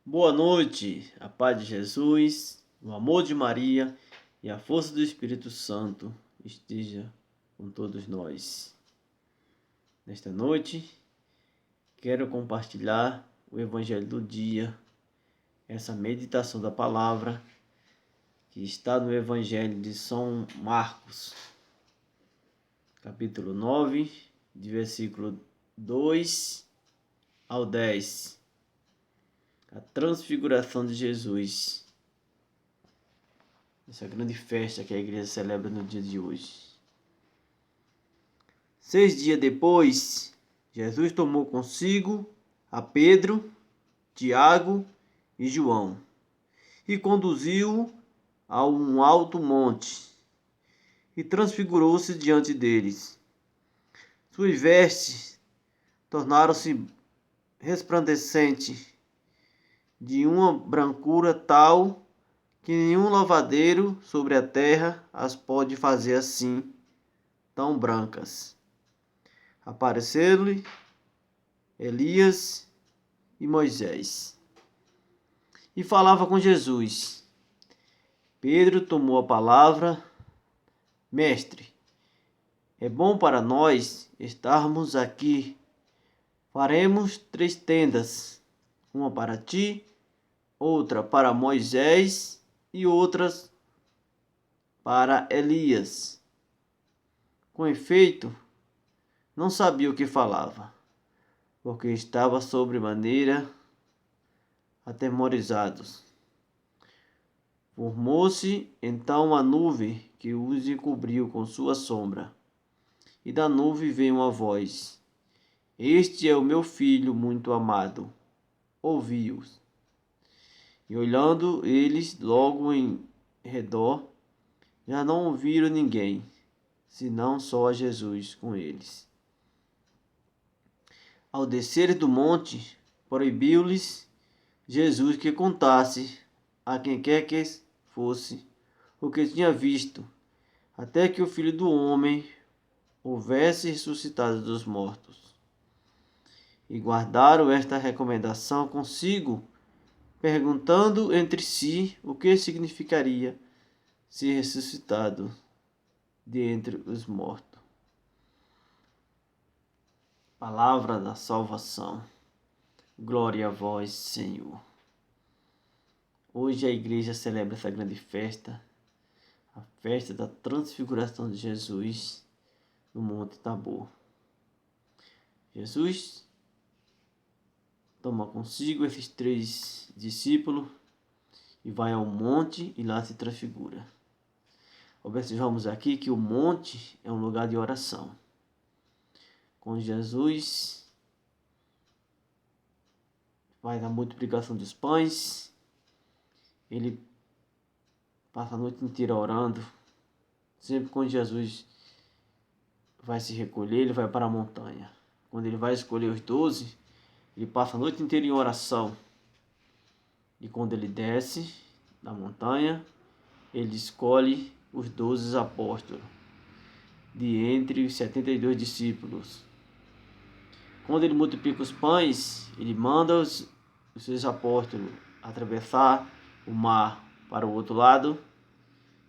Boa noite, a paz de Jesus, o amor de Maria e a força do Espírito Santo esteja com todos nós. Nesta noite, quero compartilhar o Evangelho do dia, essa meditação da palavra que está no Evangelho de São Marcos, capítulo 9, de versículo 2 ao 10. A transfiguração de Jesus. Essa grande festa que a igreja celebra no dia de hoje. 6 dias depois, Jesus tomou consigo a Pedro, Tiago e João e conduziu-o a um alto monte e transfigurou-se diante deles. Suas vestes tornaram-se resplandecentes de uma brancura tal que nenhum lavadeiro sobre a terra as pode fazer assim, tão brancas. Apareceram-lhe Elias e Moisés, e falava com Jesus. Pedro tomou a palavra: Mestre, é bom para nós estarmos aqui. Faremos 3 tendas, uma para ti, outra para Moisés e outras para Elias. Com efeito, não sabia o que falava, porque estava sobremaneira atemorizados. Formou-se então uma nuvem que os encobriu com sua sombra, e da nuvem veio uma voz: Este é o meu filho muito amado, ouvi-os. E olhando eles logo em redor, já não ouviram ninguém, senão só a Jesus com eles. Ao descer do monte, proibiu-lhes Jesus que contasse a quem quer que fosse o que tinha visto, até que o Filho do Homem houvesse ressuscitado dos mortos. E guardaram esta recomendação consigo, perguntando entre si o que significaria ser ressuscitado de entre os mortos. Palavra da salvação. Glória a vós, Senhor. Hoje a igreja celebra essa grande festa, a festa da transfiguração de Jesus no Monte Tabor. Jesus toma consigo esses 3 discípulos e vai ao monte e lá se transfigura. Observamos aqui que o monte é um lugar de oração. Quando Jesus faz a multiplicação dos pães, ele passa a noite inteira orando. Sempre quando Jesus vai se recolher, ele vai para a montanha. Quando ele vai escolher os 12, ele passa a noite inteira em oração. E quando ele desce da montanha, ele escolhe os 12 apóstolos, de entre os 72 discípulos. Quando ele multiplica os pães, ele manda os seus apóstolos atravessar o mar para o outro lado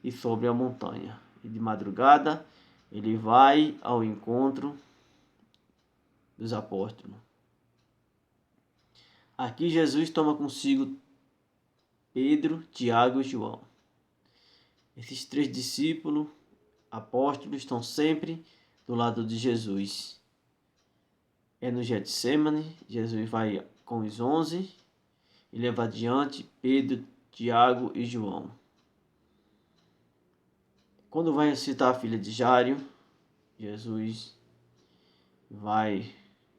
e sobre a montanha. E de madrugada, ele vai ao encontro dos apóstolos. Aqui Jesus toma consigo Pedro, Tiago e João. Esses 3 discípulos, apóstolos, estão sempre do lado de Jesus. É no Getsemane, Jesus vai com os 11 e leva adiante Pedro, Tiago e João. Quando vai ressuscitar a filha de Jairo, Jesus vai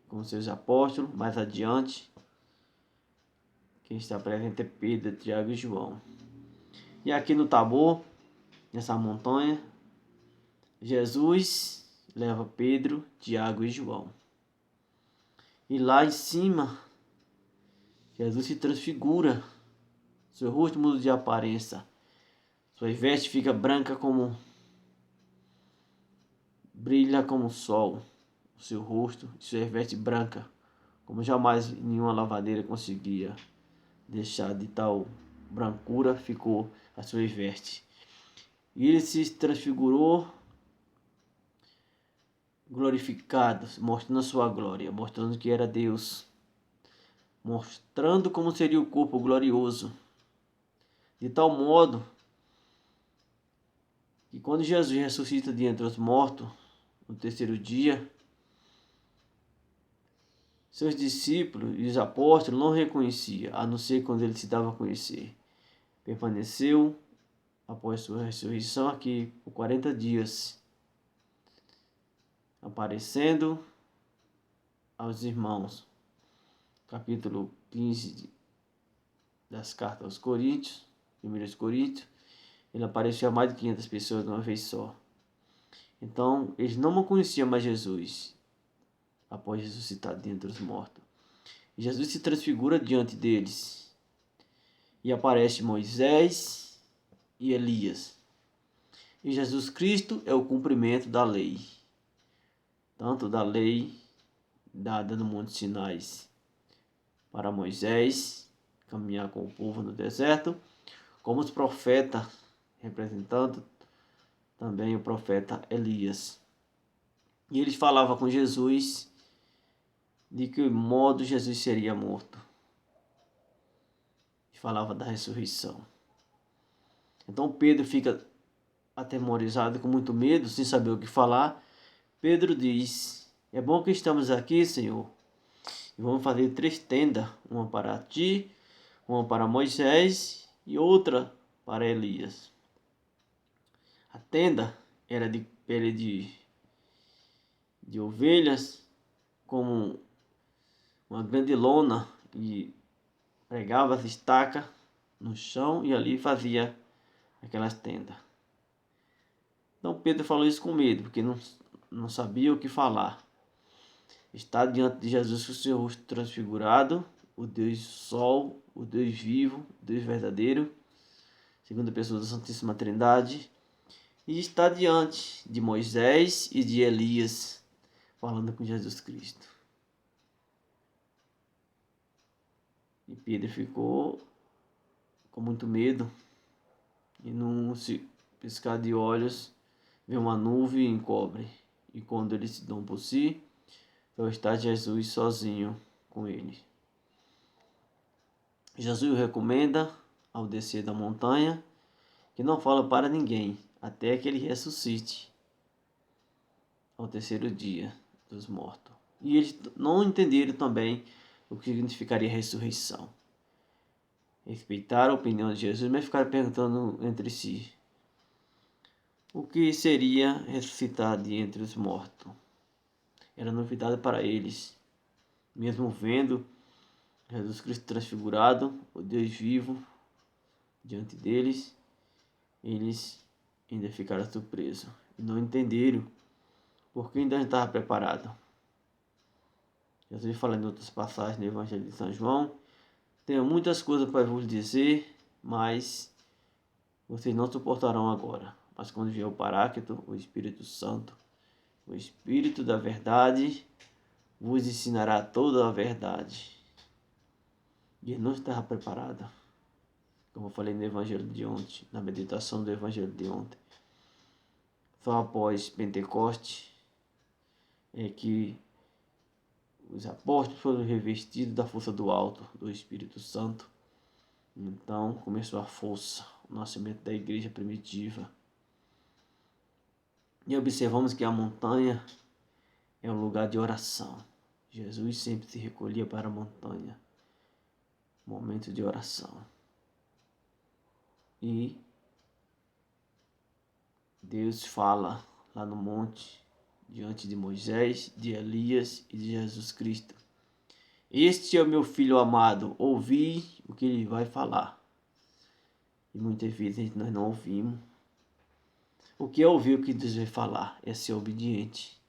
com seus apóstolos. Mais adiante, quem está presente é Pedro, Tiago e João. E aqui no Tabor, nessa montanha, Jesus leva Pedro, Tiago e João. E lá em cima, Jesus se transfigura, seu rosto muda de aparência, suas vestes fica branca como brilha como o sol, o seu rosto e suas vestes branca, como jamais nenhuma lavadeira conseguia deixar de tal brancura, ficou a sua veste. E ele se transfigurou, glorificado, mostrando a sua glória, mostrando que era Deus, mostrando como seria o corpo glorioso, de tal modo que quando Jesus ressuscita de entre os mortos, no terceiro dia, seus discípulos e os apóstolos não reconheciam, a não ser quando ele se dava a conhecer. Permaneceu, após sua ressurreição, aqui por 40 dias, aparecendo aos irmãos. Capítulo 15 das cartas aos Coríntios, 1 Coríntios, ele apareceu a mais de 500 pessoas de uma vez só. Então, eles não conheciam mais Jesus, após ressuscitar dentre os mortos. E Jesus se transfigura diante deles, e aparece Moisés e Elias. E Jesus Cristo é o cumprimento da lei, tanto da lei dada no Monte Sinai para Moisés caminhar com o povo no deserto, como os profetas, representando também o profeta Elias. E eles falavam com Jesus de que modo Jesus seria morto. Falava da ressurreição. Então Pedro fica atemorizado, com muito medo, sem saber o que falar. Pedro diz: é bom que estamos aqui, Senhor, e vamos fazer 3 tendas, uma para ti, uma para Moisés e outra para Elias. A tenda era de pele de ovelhas, como uma grande lona, e pregava as estacas no chão e ali fazia aquelas tendas. Então Pedro falou isso com medo, porque não sabia o que falar. Está diante de Jesus com o seu rosto transfigurado, o Deus Sol, o Deus vivo, o Deus verdadeiro, segunda pessoa da Santíssima Trindade, e está diante de Moisés e de Elias, falando com Jesus Cristo. E Pedro ficou com muito medo, e num piscar de olhos, vê uma nuvem e encobre. E quando eles se dão por si, então está Jesus sozinho com ele. Jesus o recomenda, ao descer da montanha, que não fala para ninguém, até que ele ressuscite ao terceiro dia dos mortos. E eles não entenderam também o que significaria ressurreição. Respeitaram a opinião de Jesus, mas ficaram perguntando entre si: o que seria ressuscitar de entre os mortos? Era novidade para eles, mesmo vendo Jesus Cristo transfigurado, o Deus vivo, diante deles, eles ainda ficaram surpresos e não entenderam porque ainda não estava preparado. Jesus fala em outras passagens no Evangelho de São João: tenho muitas coisas para vos dizer, mas vocês não suportarão agora. Mas quando vier o Paráclito, o Espírito Santo, o Espírito da verdade, vos ensinará toda a verdade. E ele não estava preparado, como eu falei no Evangelho de ontem, na meditação do Evangelho de ontem. Só após Pentecoste é que os apóstolos foram revestidos da força do alto, do Espírito Santo. Então começou a força, o nascimento da igreja primitiva. E observamos que a montanha é um lugar de oração. Jesus sempre se recolhia para a montanha, momento de oração. E Deus fala lá no monte, diante de Moisés, de Elias e de Jesus Cristo: este é o meu filho amado, ouvi o que ele vai falar. E muitas vezes nós não ouvimos. O que é ouvir o que Deus vai falar? É ser obediente.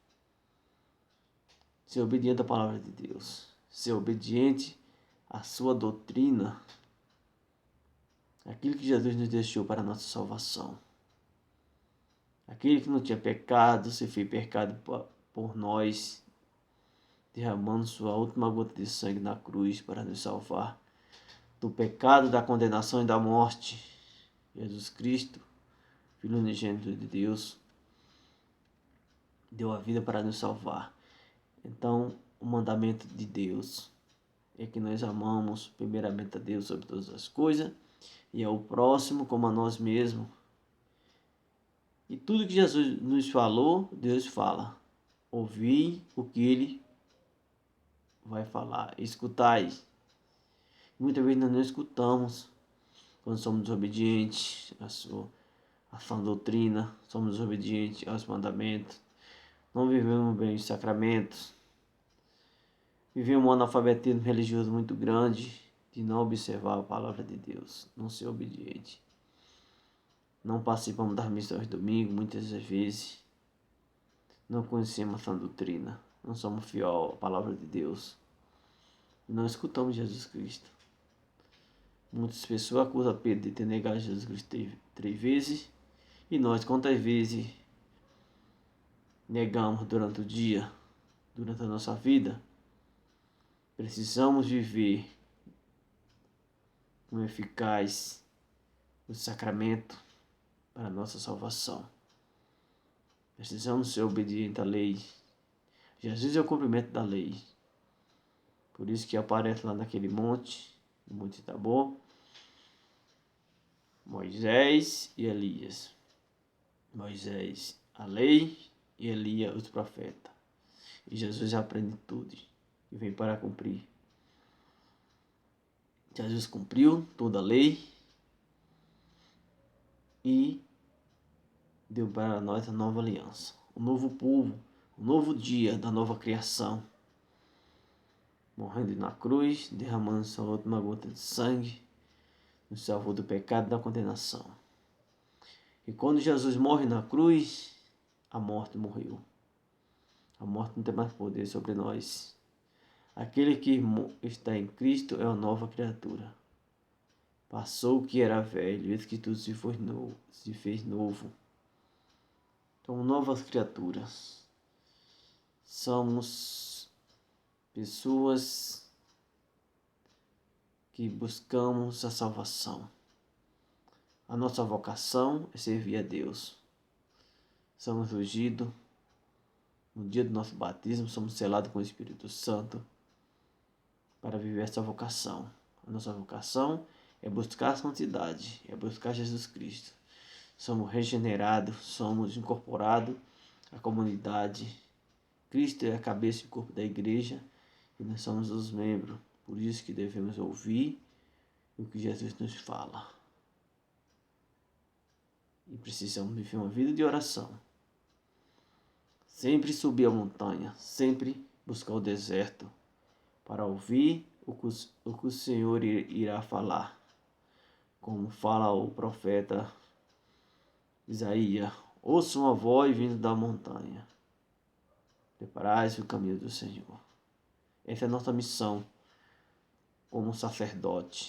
Ser obediente à palavra de Deus. Ser obediente à sua doutrina. Aquilo que Jesus nos deixou para a nossa salvação. Aquele que não tinha pecado, se fez pecado por nós, derramando sua última gota de sangue na cruz para nos salvar. do pecado, da condenação e da morte. Jesus Cristo, Filho unigênito de Deus, deu a vida para nos salvar. Então, o mandamento de Deus é que nós amamos primeiramente a Deus sobre todas as coisas e ao próximo como a nós mesmos. E tudo que Jesus nos falou, Deus fala. Ouvi o que Ele vai falar. Escutai. Muitas vezes nós não escutamos quando somos desobedientes à sã doutrina, somos desobedientes aos mandamentos, não vivemos bem os sacramentos, vivemos um analfabetismo religioso muito grande de não observar a palavra de Deus, não ser obediente. Não participamos das missões de domingo, muitas vezes. Não conhecemos a sã doutrina, não somos fiéis à palavra de Deus. Não escutamos Jesus Cristo. Muitas pessoas acusam Pedro de ter negado Jesus Cristo três vezes. E nós, quantas vezes negamos durante o dia, durante a nossa vida? Precisamos viver com eficaz o sacramento para a nossa salvação. Precisamos ser obedientes à lei. Jesus é o cumprimento da lei. Por isso que aparece lá naquele monte, no Monte Tabor, Moisés e Elias. Moisés, a lei, e Elias, os profetas. E Jesus aprende tudo e vem para cumprir. Jesus cumpriu toda a lei e deu para nós a nova aliança, o novo povo, o novo dia da nova criação. Morrendo na cruz, derramando sua última gota de sangue, nos salvou do pecado e da condenação. E quando Jesus morre na cruz, a morte morreu. A morte não tem mais poder sobre nós. Aquele que está em Cristo é uma nova criatura. Passou o que era velho, eis que tudo se fez novo. Somos novas criaturas. Somos pessoas que buscamos a salvação. A nossa vocação é servir a Deus. Somos ungidos. No dia do nosso batismo, somos selados com o Espírito Santo para viver essa vocação. A nossa vocação é buscar a santidade, é buscar Jesus Cristo. Somos regenerados, somos incorporados à comunidade. Cristo é a cabeça e o corpo da igreja e nós somos os membros. Por isso que devemos ouvir o que Jesus nos fala. E precisamos viver uma vida de oração. Sempre subir a montanha, sempre buscar o deserto para ouvir o que o Senhor irá falar. Como fala o profeta Isaías, ouça uma voz vindo da montanha. Preparai-se o caminho do Senhor. Essa é a nossa missão como sacerdote.